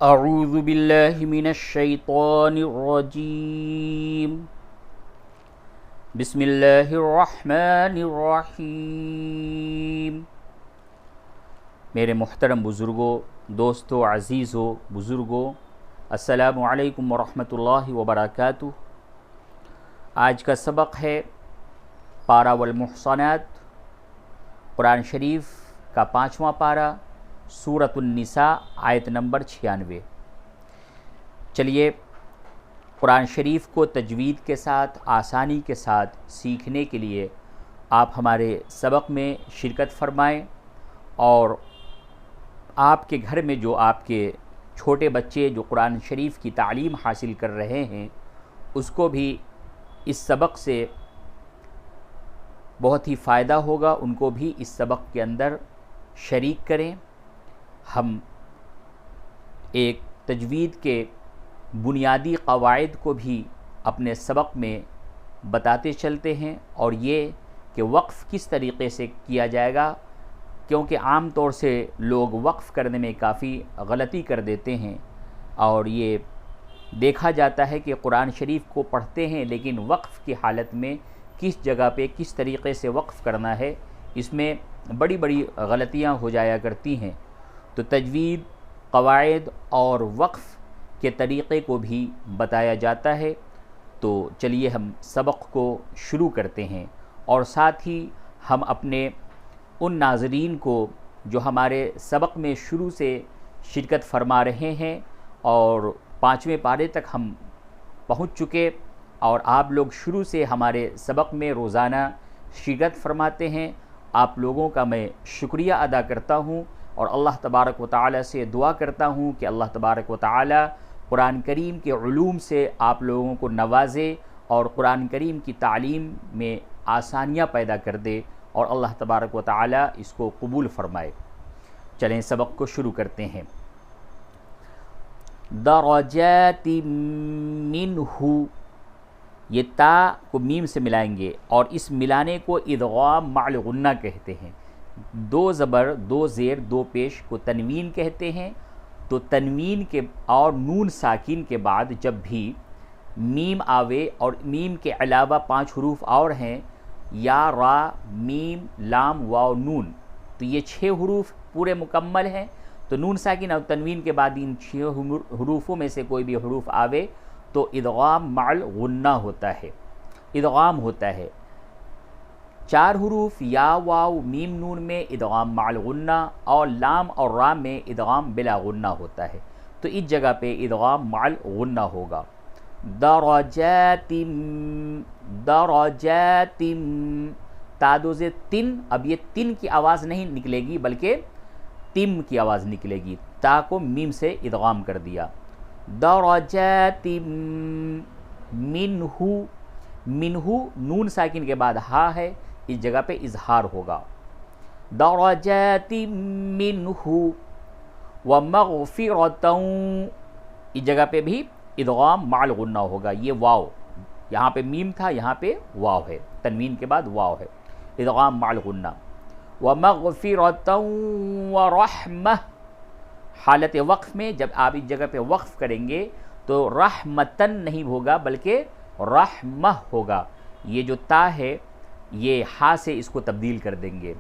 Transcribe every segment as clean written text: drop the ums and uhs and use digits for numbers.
اعوذ باللہ من الشیطان الرجیم بسم اللہ الرحمن الرحیم۔ میرے محترم بزرگوں، دوستوں، عزیزوں، بزرگوں، السلام علیکم ورحمۃ اللہ وبرکاتہ۔ آج کا سبق ہے پارہ والمحصنات، قرآن شریف کا 5واں پارہ، سورۃ النساء، آیت نمبر 96۔ چلیے قرآن شریف کو تجوید کے ساتھ، آسانی کے ساتھ سیکھنے کے لیے آپ ہمارے سبق میں شرکت فرمائیں، اور آپ کے گھر میں جو آپ کے چھوٹے بچے جو قرآن شریف کی تعلیم حاصل کر رہے ہیں، اس کو بھی اس سبق سے بہت ہی فائدہ ہوگا، ان کو بھی اس سبق کے اندر شریک کریں۔ ہم ایک تجوید کے بنیادی قواعد کو بھی اپنے سبق میں بتاتے چلتے ہیں، اور یہ کہ وقف کس طریقے سے کیا جائے گا، کیونکہ عام طور سے لوگ وقف کرنے میں کافی غلطی کر دیتے ہیں، اور یہ دیکھا جاتا ہے کہ قرآن شریف کو پڑھتے ہیں لیکن وقف کی حالت میں کس جگہ پہ کس طریقے سے وقف کرنا ہے، اس میں بڑی بڑی غلطیاں ہو جایا کرتی ہیں۔ تو تجوید، قواعد اور وقف کے طریقے کو بھی بتایا جاتا ہے۔ تو چلیے ہم سبق کو شروع کرتے ہیں، اور ساتھ ہی ہم اپنے ان ناظرین کو جو ہمارے سبق میں شروع سے شرکت فرما رہے ہیں اور 5ویں پارے تک ہم پہنچ چکے، اور آپ لوگ شروع سے ہمارے سبق میں روزانہ شرکت فرماتے ہیں، آپ لوگوں کا میں شکریہ ادا کرتا ہوں، اور اللہ تبارک و تعالی سے دعا کرتا ہوں کہ اللہ تبارک و تعالی قرآن کریم کے علوم سے آپ لوگوں کو نوازے، اور قرآن کریم کی تعلیم میں آسانیاں پیدا کر دے، اور اللہ تبارک و تعالی اس کو قبول فرمائے۔ چلیں سبق کو شروع کرتے ہیں۔ درجات منہ، یہ تا کو میم سے ملائیں گے، اور اس ملانے کو ادغام مع الغنہ کہتے ہیں۔ 2 زبر، 2 زیر، 2 پیش کو تنوین کہتے ہیں۔ تو تنوین کے اور نون ساکن کے بعد جب بھی میم آوے، اور میم کے علاوہ 5 حروف اور ہیں، یا، را، میم، لام، واو، نون، تو یہ 6 حروف پورے مکمل ہیں۔ تو نون ساکن اور تنوین کے بعد ان 6 حروفوں میں سے کوئی بھی حروف آوے تو ادغام مع الغنہ ہوتا ہے، ادغام ہوتا ہے۔ 4 حروف یا، واو، میم، نون میں ادغام مع الغنہ، اور لام اور را میں ادغام بلا غنہ ہوتا ہے، تو اس جگہ پہ ادغام مع الغنہ ہوگا۔ درجات، درجات، تادوز تن، اب یہ تن کی آواز نہیں نکلے گی بلکہ تم کی آواز نکلے گی، تا کو میم سے ادغام کر دیا۔ درجات منہ، منہ نون ساکن کے بعد ہا ہے، اس جگہ پہ اظہار ہوگا۔ درجات منہ ومغفرۃ، اس جگہ پہ بھی ادغام مع الغنہ ہوگا۔ یہ واو، یہاں پہ میم تھا، یہاں پہ واو ہے، تنوین کے بعد واو ہے، ادغام مع الغنہ۔ ومغفرۃ ورحمہ، حالت وقف میں جب آپ اس جگہ پہ وقف کریں گے تو رحمتن نہیں ہوگا بلکہ رحمہ ہوگا، یہ جو تا ہے یہ ہا سے اس کو تبدیل کر دیں گے،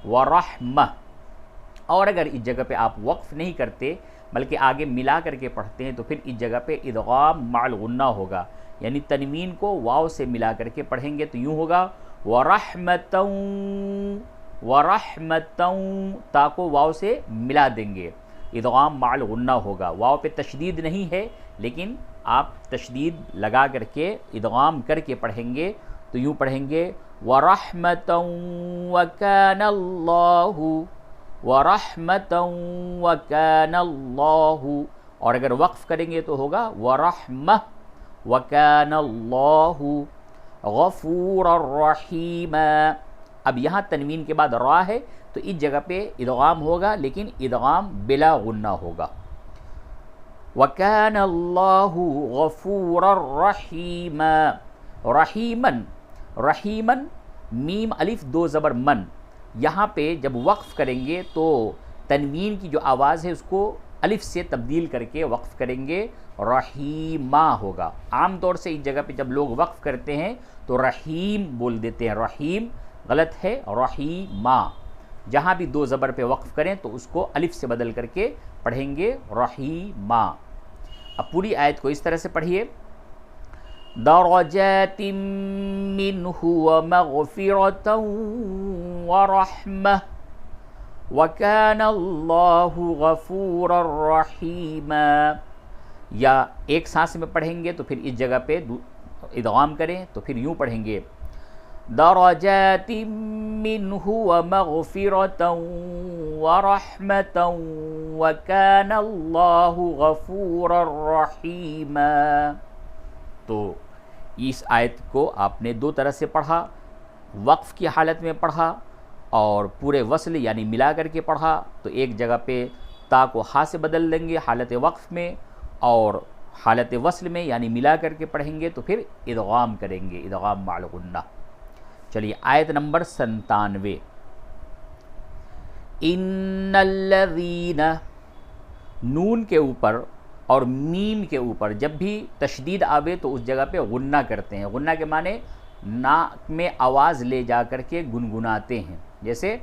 ورحمہ۔ اور اگر اس جگہ پہ آپ وقف نہیں کرتے بلکہ آگے ملا کر کے پڑھتے ہیں تو پھر اس جگہ پہ ادغام مع الغنہ ہوگا، یعنی تنوین کو واو سے ملا کر کے پڑھیں گے تو یوں ہوگا ورحمتً، ورحمتً، تا کو واو سے ملا دیں گے، ادغام مع الغنہ ہوگا۔ واو پہ تشدید نہیں ہے لیکن آپ تشدید لگا کر کے ادغام کر کے پڑھیں گے تو یوں پڑھیں گے وَرَحْمَةً وَكَانَ اللَّهُ، وَرَحْمَةً وَكَانَ اللَّهُ، اور اگر وقف کریں گے تو ہوگا وَرَحْمَةً وَكَانَ اللَّهُ غَفُورًا رَحِيمًا۔ اب یہاں تنوین کے بعد را ہے تو اس جگہ پہ ادغام ہوگا لیکن ادغام بلا غنہ ہوگا۔ وَكَانَ اللَّهُ غَفُورًا رَحِيمًا، رحیمًا، رحیمًا، میم الف 2 زبر من، یہاں پہ جب وقف کریں گے تو تنوین کی جو آواز ہے اس کو الف سے تبدیل کر کے وقف کریں گے، رحیمہ ہوگا۔ عام طور سے اس جگہ پہ جب لوگ وقف کرتے ہیں تو رحیم بول دیتے ہیں، رحیم غلط ہے، رحیمہ۔ جہاں بھی دو زبر پہ وقف کریں تو اس کو الف سے بدل کر کے پڑھیں گے رحیمہ۔ اب پوری آیت کو اس طرح سے پڑھیے، درجات منہ ومغفرۃ ورحمہ وَكَانَ اللَّهُ غَفُورًا رَحِيمًا۔ یا ایک سانس میں پڑھیں گے تو پھر اس جگہ پہ ادغام کریں تو پھر یوں پڑھیں گے، درجات منہ ومغفرۃ ورحمۃ وَكَانَ اللَّهُ غَفُورًا رَحِيمًا۔ تو اس آیت کو آپ نے دو طرح سے پڑھا، وقف کی حالت میں پڑھا اور پورے وصل یعنی ملا کر کے پڑھا، تو ایک جگہ پہ تا کو ہا سے بدل دیں گے حالت وقف میں، اور حالت وصل میں یعنی ملا کر کے پڑھیں گے تو پھر ادغام کریں گے، ادغام مع الغنہ۔ چلیے آیت نمبر 97، ان الذین، نون کے اوپر اور میم کے اوپر جب بھی تشدید آوے تو اس جگہ پہ غنہ کرتے ہیں۔ غنہ کے معنی ناک میں آواز لے جا کر کے گنگناتے ہیں، جیسے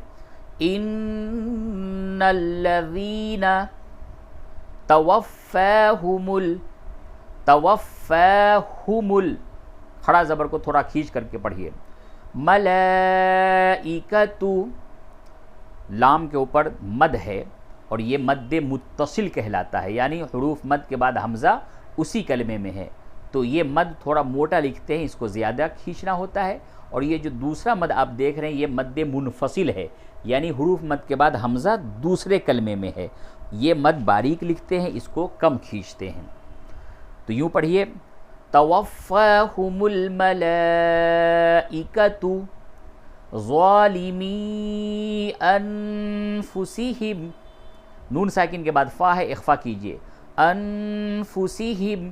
ان الذین توفاہم کھڑا زبر کو تھوڑا کھینچ کر کے پڑھیے، ملائکۃ، لام کے اوپر مد ہے اور یہ مد متصل کہلاتا ہے، یعنی حروف مد کے بعد حمزہ اسی کلمے میں ہے، تو یہ مد تھوڑا موٹا لکھتے ہیں، اس کو زیادہ کھینچنا ہوتا ہے، اور یہ جو دوسرا مد آپ دیکھ رہے ہیں یہ مد منفصل ہے، یعنی حروف مد کے بعد حمزہ دوسرے کلمے میں ہے، یہ مد باریک لکھتے ہیں، اس کو کم کھینچتے ہیں۔ تو یوں پڑھیے، توفاہم الملائکۃ ظالمی انفسہم، نون ساکن کے بعد فا ہے، اخفا کیجئے، انفسہم،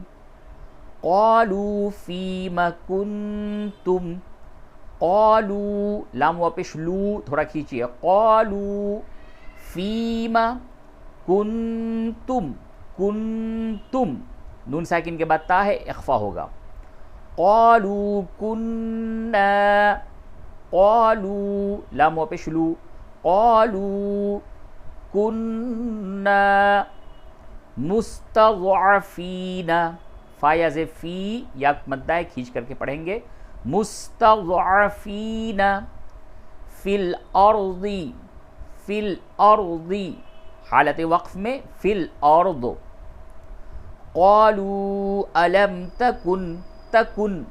قالوا فیم کنتم، قالوا، لام واپس لو تھوڑا کھینچئے، قالوا فیم کنتم، کنتم، نون ساکن کے بعد تا ہے، اخفا ہوگا، قالوا کننا، قالوا، لام واپس لو، قالوا کننا مستضعفین، فا یا زے فی یا مدہ ہے کھینچ کر کے پڑھیں گے، مستضعفین فی الارض، فی الارض، حالت وقف میں فی الارض، قالوا الم تکن، تکن،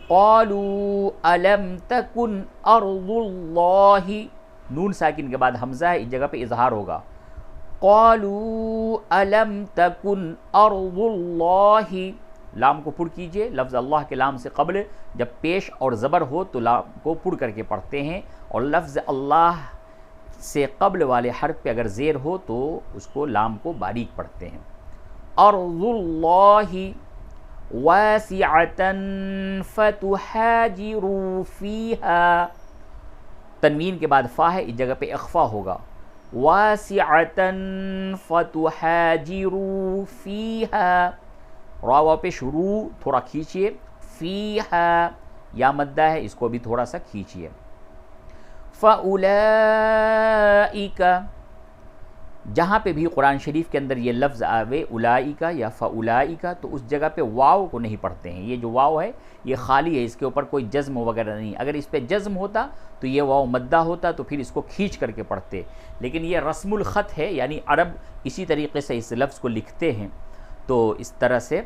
قالوا الم تکن ارض اللہ، نون ساکن کے بعد حمزہ ہے، اس جگہ پہ اظہار ہوگا، قالوا الم تکن ارض اللہ، لام کو پر کیجئے، لفظ اللہ کے لام سے قبل جب پیش اور زبر ہو تو لام کو پر کر کے پڑھتے ہیں، اور لفظ اللہ سے قبل والے حرف پہ اگر زیر ہو تو اس کو لام کو باریک پڑھتے ہیں، ارض اللہ واسعۃ فتہاجروا فیہا، تنوین کے بعد فا ہے، اس جگہ پہ اخفا ہوگا، واسعۃ فتہاجروا فیہا، را واپس رو تھوڑا کھینچیے، فیہا یا مدہ ہے، اس کو بھی تھوڑا سا کھینچیے، فَأُولَئِكَ، جہاں پہ بھی قرآن شریف کے اندر یہ لفظ آوے اولائکا یا فاولائکا تو اس جگہ پہ واو کو نہیں پڑھتے ہیں، یہ جو واو ہے یہ خالی ہے، اس کے اوپر کوئی جزم وغیرہ نہیں، اگر اس پہ جزم ہوتا تو یہ واو مدہ ہوتا تو پھر اس کو کھینچ کر کے پڑھتے، لیکن یہ رسم الخط ہے، یعنی عرب اسی طریقے سے اس لفظ کو لکھتے ہیں، تو اس طرح سے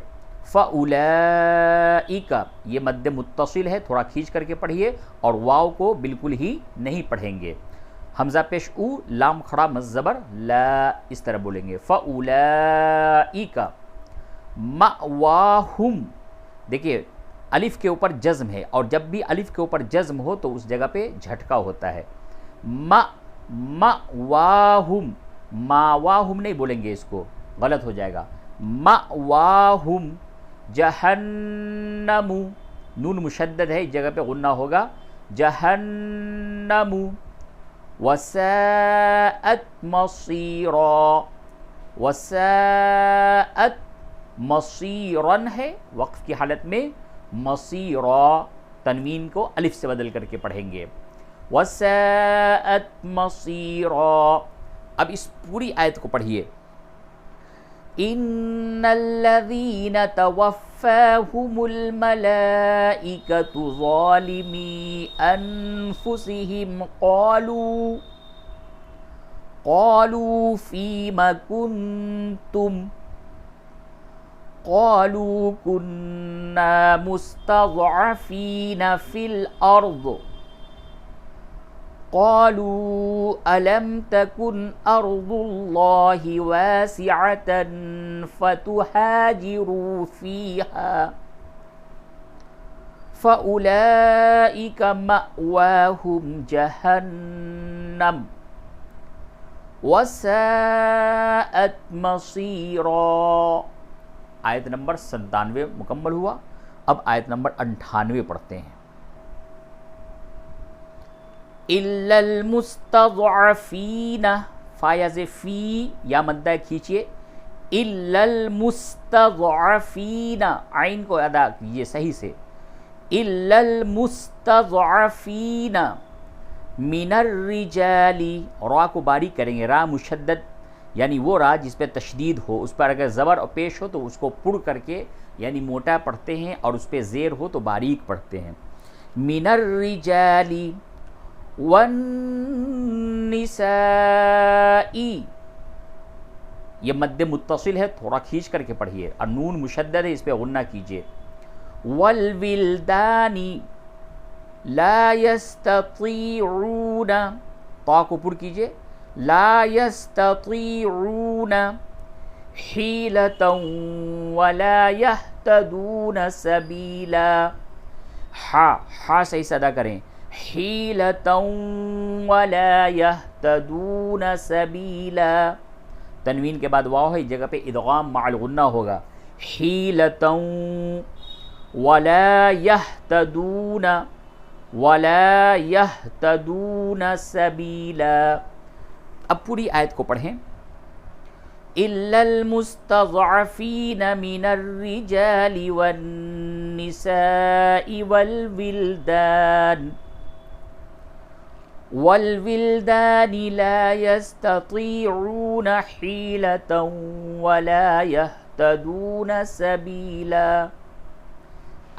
فَأُولَئِكَ یہ مد متصل ہے، تھوڑا کھینچ کر کے پڑھیے، اور واو کو بالکل ہی نہیں پڑھیں گے، حمزہ پیش او، لام کھڑا مزبر لا، اس طرح بولیں گے، فَأُولَئِكَ مَأْوَاهُمْ، دیکھیے الف کے اوپر جزم ہے، اور جب بھی الف کے اوپر جزم ہو تو اس جگہ پہ جھٹکا ہوتا ہے، مَأْوَاهُمْ، مَاوَاهُمْ نہیں بولیں گے، اس کو غلط ہو جائے گا، مَأْوَاهُمْ جہنم، نون مشدد ہے، اس جگہ پہ غنہ ہوگا، جہنم، وساءت مصیرا، وساءت مصیرن ہے، وقف کی حالت میں مصیرا، تنوین کو الف سے بدل کر کے پڑھیں گے، وساءت مصیرا۔ اب اس پوری آیت کو پڑھیے، ان الذین توفاہم الملائکۃ ظالمی انفسہم قالوا فیم کنتم قالوا كنا مستضعفين في الأرض قالوا ألم تكن أرض الله واسعة فتهاجروا فيها فأولئك مأواهم جهنم وساءت مصيرا۔ آیت نمبر 97 مکمل ہوا۔ اب آیت نمبر 98 پڑھتے ہیں، الا المستضعفین، فایا سے فی یا مدہ کھیچئے، الا المستضعفین، عین کو ادا کیجئے صحیح سے، الا المستضعفین من الرجال، را کو باریک کریں گے، را مشدد یعنی وہ را جس پہ تشدید ہو، اس پر اگر زبر اور پیش ہو تو اس کو پڑ کر کے یعنی موٹا پڑھتے ہیں، اور اس پہ زیر ہو تو باریک پڑھتے ہیں۔ من الرجال والنساء، یہ مد متصل ہے، تھوڑا کھینچ کر کے پڑھیے، اور نون مشدد ہے، اس پہ غنہ کیجئے۔ والولدان لا یستطیعون، طا کو پر کیجئے، لا یستطیعون حیلۃ ولا یہتدون سبیلا، ہا صحیح سے ادا کریں، حیلۃ ولا یہتدون سبیلا، تنوین کے بعد واو ہے، اس جگہ پہ ادغام مع الغنہ ہوگا، حیلۃ ولا یہتدون سبیلا۔ اب پوری آیت کو پڑھیں، الا المستضعفین من الرجال والنساء والولدان لا يستطيعون حیلۃ ولا يهتدون سبیلا۔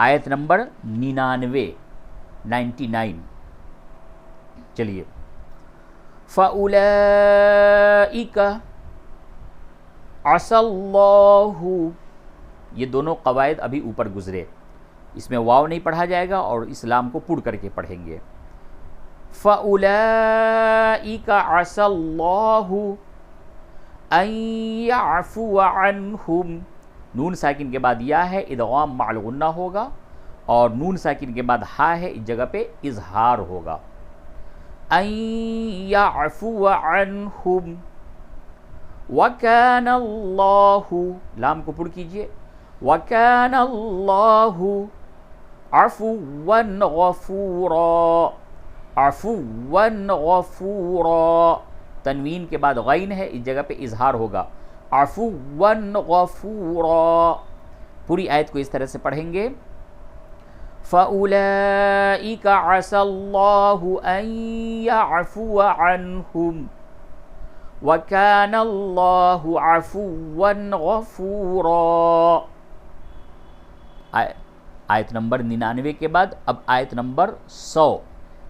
آیت نمبر 99، چلیے، فَأُولَئِكَ عَسَى اللَّهُ، یہ دونوں قواعد ابھی اوپر گزرے، اس میں واو نہیں پڑھا جائے گا اور اسلام کو پڑھ کر کے پڑھیں گے۔ فَأُولَئِكَ عَسَى اللَّهُ أَن يَعْفُوَ عَنْهُمْ، نون ساکن کے بعد یا ہے، ادغام مع الغنہ ہوگا، اور نون ساکن کے بعد ہا ہے، اس جگہ پہ اظہار ہوگا، ان یعفو عنہم، وکان اللہ، لام کو پڑھ کیجئے، وکان اللہ عفوا غفورا، عفوا غفورا، تنوین کے بعد غین ہے، اس جگہ پہ اظہار ہوگا، عفوا غفورا۔ پوری آیت کو اس طرح سے پڑھیں گے، فَأُولَئِكَ عَسَى اللَّهُ أَن يَعْفُوَ عَنْهُمْ وَكَانَ اللَّهُ عَفُوًّا غَفُورًا۔ آیت نمبر 99 کے بعد اب آیت نمبر 100،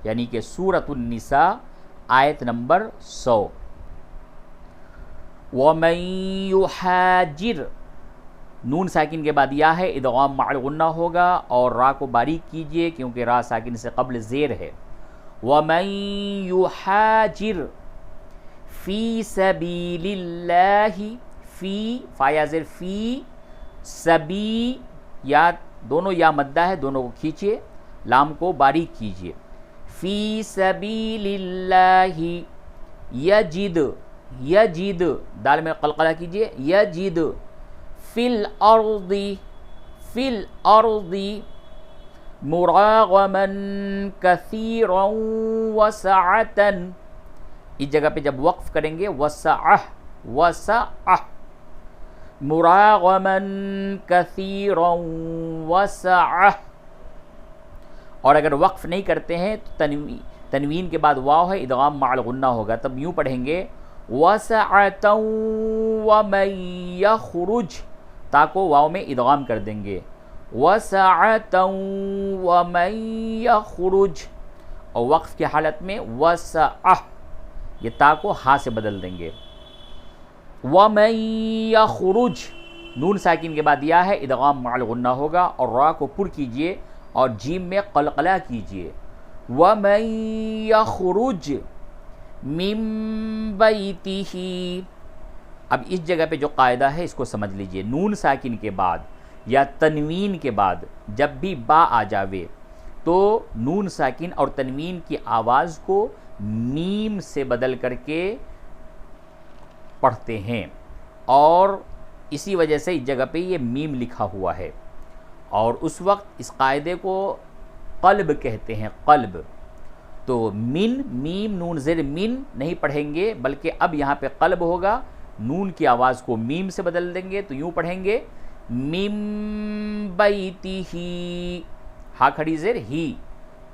یعنی کہ سورۃ النساء آیت نمبر 100۔ وَمَن يُحَاجِرْ، نون ساکن کے بعد یا ہے، ادغام مع الغنہ ہوگا، اور را کو باریک کیجئے کیونکہ را ساکن سے قبل زیر ہے۔ وَمَن يُحَاجِرْ فِي سَبِيلِ اللَّهِ، فی فایا زیر فی، سبی یا دونوں یا مدہ ہے، دونوں کو کھینچئے، لام کو باریک کیجئے، فی سبیل اللہ، یجد، یجد دال میں قلقلہ کیجئے، یجد فی الارض، فی الارض مراغما کثیرا وسعتا، اس جگہ پہ جب وقف کریں گے وسعہ، وسعہ مراغما کثیرا وسعہ. اور اگر وقف نہیں کرتے ہیں تو تنوین کے بعد واو ہے، ادغام مع الغنہ ہوگا، تب یوں پڑھیں گے وسعة ومن یخرج، تا کو واو میں ادغام کر دیں گے وسعة ومن یخرج. اور وقف کی حالت میں وسعہ، یہ تا کو ہا سے بدل دیں گے. ومن یخرج، نون ساکن کے بعد یا ہے، ادغام مع الغنہ ہوگا، اور را کو پر کیجئے اور جیم میں قلقلہ کیجئے. ومن یخرج من بیتہ. اب اس جگہ پہ جو قاعدہ ہے اس کو سمجھ لیجئے، نون ساکن کے بعد یا تنوین کے بعد جب بھی با آ جاوے تو نون ساکن اور تنوین کی آواز کو میم سے بدل کر کے پڑھتے ہیں، اور اسی وجہ سے اس جگہ پہ یہ میم لکھا ہوا ہے. اور اس وقت اس قاعدے کو قلب کہتے ہیں، قلب. تو من، میم نون زیر من نہیں پڑھیں گے، بلکہ اب یہاں پہ قلب ہوگا، نون کی آواز کو میم سے بدل دیں گے، تو یوں پڑھیں گے من بیتہ، ہا کھڑی زیر ہی،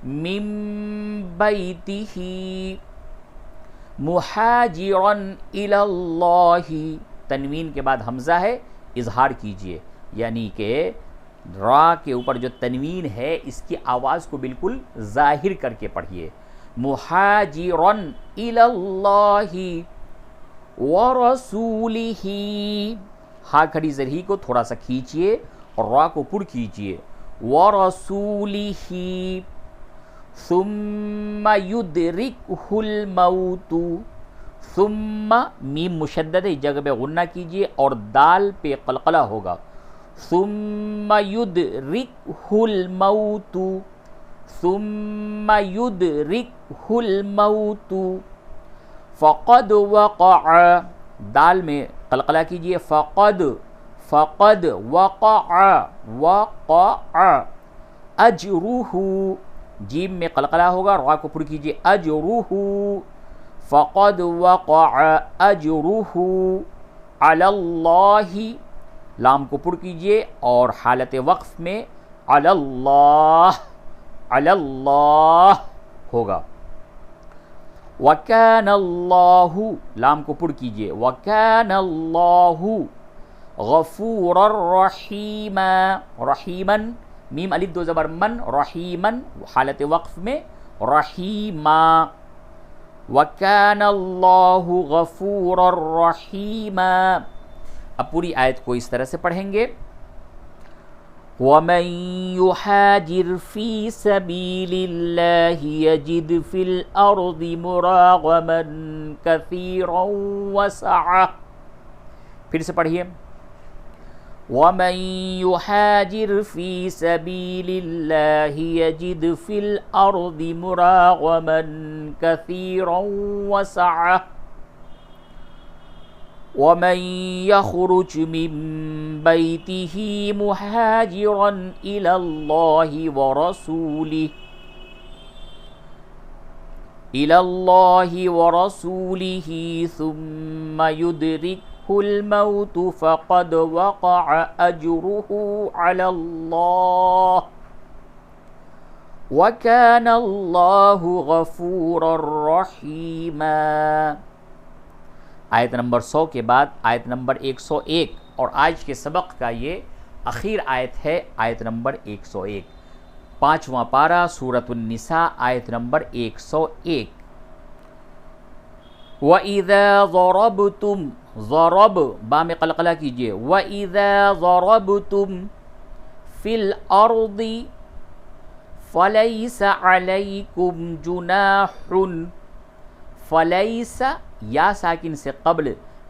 من بیتہ مہاجرا الی اللہ. تنوین کے بعد حمزہ ہے، اظہار کیجئے، یعنی کہ را کے اوپر جو تنوین ہے اس کی آواز کو بالکل ظاہر کر کے پڑھیے. مہاجرا الی اللہ ورسولہ، ہا کھڑی زیر ہی کو تھوڑا سا کھینچیے اور را کو پر کیجئے. ورسولہ ثم یدرکہ الموت. ثم میم مشدد ہے، اس جگہ پہ غنہ کیجئے اور دال پہ قلقلہ ہوگا. ثم یدرکہ الموت، ثم یدرکہ الموت فقد وقع، دال میں قلقلہ کیجئے، فقد وقع اجرہ، جیم میں قلقلہ ہوگا، را کو پر کیجئے، اجرہ فقد وقع اجرہ علی اللہ، لام کو پر کیجئے اور حالت وقف میں علی اللہ ہوگا. وَكَانَ اللَّهُ، لام کو پر کیجئے، وَكَانَ اللَّهُ غَفُورًا رَحِيمًا، رحیمًا، میم الف دو زبر من، رحیمًا حالت وقف میں رحیما. وَكَانَ اللَّهُ غَفُورًا رَحِيمًا. اب پوری آیت کو اس طرح سے پڑھیں گے. وَمَن يُحَاجِرْ فِي سَبِيلِ اللَّهِ يَجِدْ فِي الْأَرْضِ مُرَاغَمًا كَثِيرًا وَسَعَةً. پھر سے پڑھیے. وَمَن يُحَاجِرْ فِي سَبِيلِ اللَّهِ يَجِدْ فِي الْأَرْضِ مُرَاغَمًا كَثِيرًا وَسَعَةً. وَمَن يَخْرُجْ مِن بَيْتِهِ مُهَاجِرًا إِلَى اللَّهِ وَرَسُولِهِ ثُمَّ يُدْرِكْهُ الْمَوْتُ فَقَدْ وَقَعَ أَجْرُهُ عَلَى اللَّهِ وَكَانَ اللَّهُ غَفُورًا رَحِيمًا. آیت نمبر 100 کے بعد آیت نمبر 101، اور آج کے سبق کا یہ اخیر آیت ہے، آیت نمبر 101، 5واں پارہ سورۃ النساء، آیت نمبر 101. وَإِذَا ضَرَبْتُمْ، ضرب با میں قلقلہ کیجئے، وَإِذَا ضَرَبْتُمْ فِي الْأَرْضِ فَلَيْسَ عَلَيْكُمْ جُنَاحٌ. فلیس یا ساکن سے قبل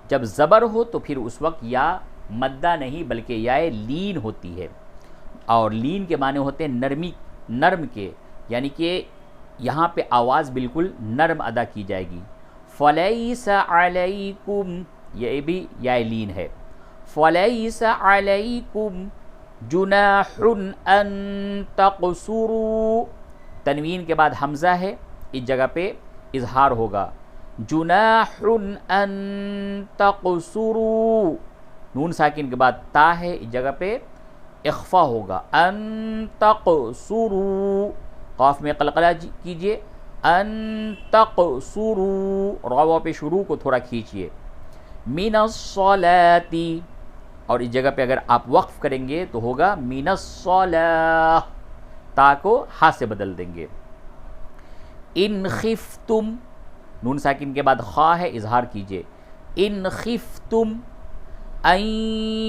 جب زبر ہو تو پھر اس وقت یا مدہ نہیں بلکہ یا لین ہوتی ہے، اور لین کے معنی ہوتے ہیں نرم کے، یعنی کہ یہاں پہ آواز بالکل نرم ادا کی جائے گی. فلیس علیکم، یہ بھی یا لین ہے. فلیس علیکم جناح ان تقصروا، تنوین کے بعد حمزہ ہے، اس جگہ پہ اظہار ہوگا. جناح ان تقصروا، نون ساکن کے بعد تا ہے، اس جگہ پہ اخفا ہوگا، ان تقصروا، قاف میں قلقلہ کیجئے، ان تقصروا، راوا پہ شروع کو تھوڑا کھینچیے، من الصلاۃ، اور اس جگہ پہ اگر آپ وقف کریں گے تو ہوگا من الصلاۃ، تا کو ہا سے بدل دیں گے، ان خفتم، نون ساکن کے بعد خا ہے، اظہار کیجئے، ان خفتم ان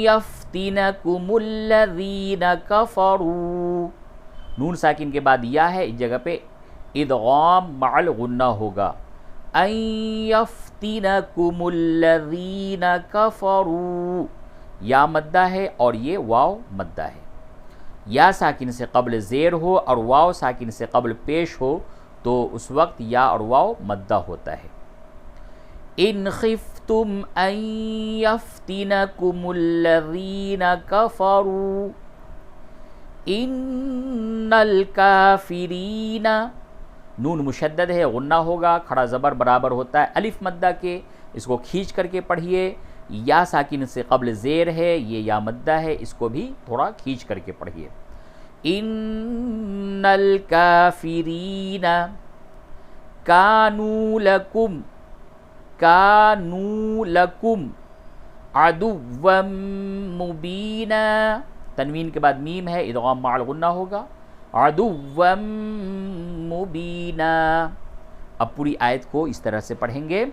یفتنکم الذین کفروا، نون ساکن کے بعد یا ہے، اس جگہ پہ ادغام مع الغنہ ہوگا، ان یفتنکم الذین کفروا، یا مدہ ہے اور یہ واو مدہ ہے، یا ساکن سے قبل زیر ہو اور واو ساکن سے قبل پیش ہو تو اس وقت یا اور واو مدہ ہوتا ہے، ان خفتم ان یفتنکم الذین کفروا ان الکافرین، نون مشدد ہے، غنہ ہوگا، کھڑا زبر برابر ہوتا ہے الف مدہ کے، اس کو کھینچ کر کے پڑھیے، یا ساکن سے قبل زیر ہے، یہ یا مدہ ہے، اس کو بھی تھوڑا کھینچ کر کے پڑھیے، ان الکافرین کانوا لکم، کانوا لکم عدوا مبینا، تنوین کے بعد میم ہے، ادغام مع الغنہ ہوگا، عدوا مبینا۔ اب پوری آیت کو اس طرح سے پڑھیں گے،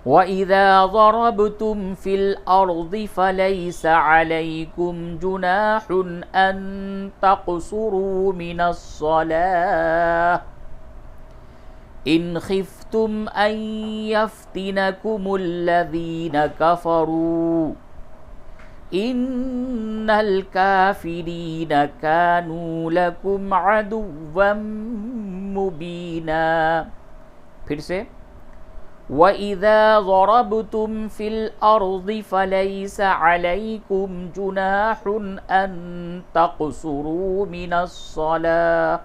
وَإِذَا ضَرَبْتُمْ فِي الْأَرْضِ فَلَيْسَ عَلَيْكُمْ جُنَاحٌ أَن تَقْصُرُوا مِنَ الصَّلَاةِ إِنْ خِفْتُمْ أَن يَفْتِنَكُمُ الَّذِينَ كَفَرُوا إِنَّ الْكَافِرِينَ كَانُوا لَكُمْ عَدُوًّا مُبِينًا۔ پھر سے وَإِذَا ضَرَبْتُمْ فِي الْأَرْضِ فَلَيْسَ عَلَيْكُمْ جُنَاحٌ أَن تَقْصُرُوا مِنَ الصَّلَاةِ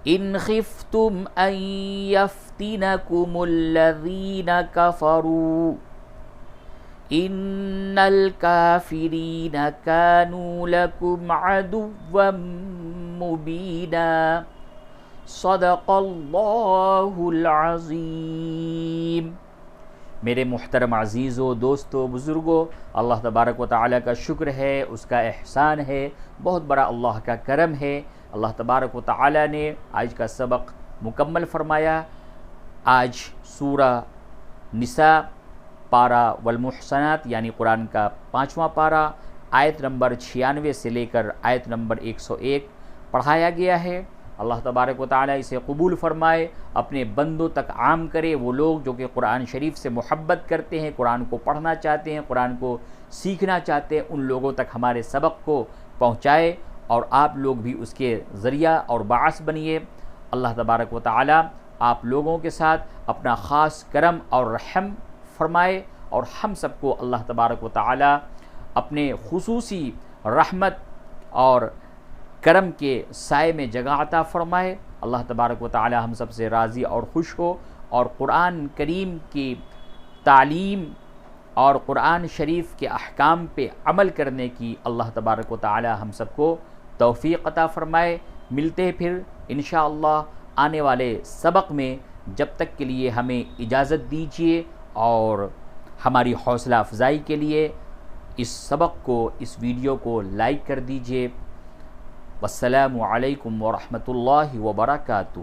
إِنْ خِفْتُمْ أَن يَفْتِنَكُمُ الَّذِينَ كَفَرُوا إِنَّ الْكَافِرِينَ كَانُوا لَكُمْ عَدُوًّا مُبِينًا۔ صدق اللہ العظیم۔ میرے محترم عزیزو، دوستو، بزرگو، اللہ تبارک و تعالیٰ کا شکر ہے، اس کا احسان ہے، بہت بڑا اللہ کا کرم ہے، اللہ تبارک و تعالیٰ نے آج کا سبق مکمل فرمایا۔ آج سورہ نساء پارہ والمحصنات یعنی قرآن کا 5واں پارہ، آیت نمبر 96 سے لے کر آیت نمبر 101 پڑھایا گیا ہے۔ اللہ تبارک و تعالیٰ اسے قبول فرمائے، اپنے بندوں تک عام کرے، وہ لوگ جو کہ قرآن شریف سے محبت کرتے ہیں، قرآن کو پڑھنا چاہتے ہیں، قرآن کو سیکھنا چاہتے ہیں، ان لوگوں تک ہمارے سبق کو پہنچائے، اور آپ لوگ بھی اس کے ذریعہ اور باعث بنیے۔ اللہ تبارک و تعالیٰ آپ لوگوں کے ساتھ اپنا خاص کرم اور رحم فرمائے، اور ہم سب کو اللہ تبارک و تعالیٰ اپنے خصوصی رحمت اور کرم کے سائے میں جگہ عطا فرمائے۔ اللہ تبارک و تعالی ہم سب سے راضی اور خوش ہو، اور قرآن کریم کی تعلیم اور قرآن شریف کے احکام پہ عمل کرنے کی اللہ تبارک و تعالی ہم سب کو توفیق عطا فرمائے۔ ملتے ہیں پھر انشاءاللہ آنے والے سبق میں، جب تک کے لیے ہمیں اجازت دیجیے، اور ہماری حوصلہ افزائی کے لیے اس سبق کو، اس ویڈیو کو لائک کر دیجیے۔ والسلام علیکم ورحمۃ اللہ وبرکاتہ۔